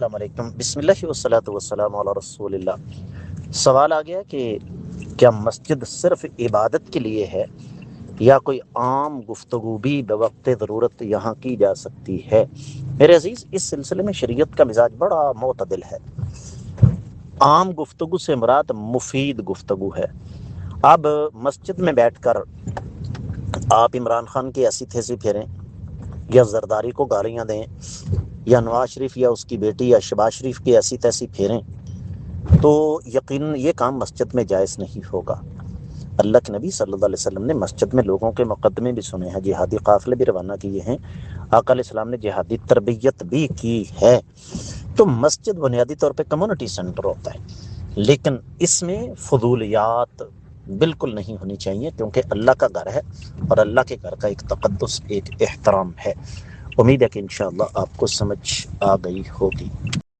السلام علیکم، بسم اللہ والصلاۃ والسلام علی رسول اللہ۔ سوال آ گیا کہ کیا مسجد صرف عبادت کے لیے ہے یا کوئی عام گفتگو بھی بوقت ضرورت یہاں کی جا سکتی ہے؟ میرے عزیز، اس سلسلے میں شریعت کا مزاج بڑا معتدل ہے۔ عام گفتگو سے مراد مفید گفتگو ہے۔ اب مسجد میں بیٹھ کر آپ عمران خان کی ایسی تھیسی پھیریں یا زرداری کو گالیاں دیں یا نواز شریف یا اس کی بیٹی یا شہباز شریف کی ایسی تیسی پھیریں تو یقیناً یہ کام مسجد میں جائز نہیں ہوگا۔ اللہ کے نبی صلی اللہ علیہ وسلم نے مسجد میں لوگوں کے مقدمے بھی سنے ہیں، جہادی قافلے بھی روانہ کیے ہیں، آقا علیہ السلام نے جہادی تربیت بھی کی ہے۔ تو مسجد بنیادی طور پہ کمیونٹی سینٹر ہوتا ہے، لیکن اس میں فضولیات بالکل نہیں ہونی چاہیے، کیونکہ اللہ کا گھر ہے اور اللہ کے گھر کا ایک تقدس، ایک احترام ہے۔ امید ہے کہ انشاءاللہ آپ کو سمجھ آ گئی ہوگی۔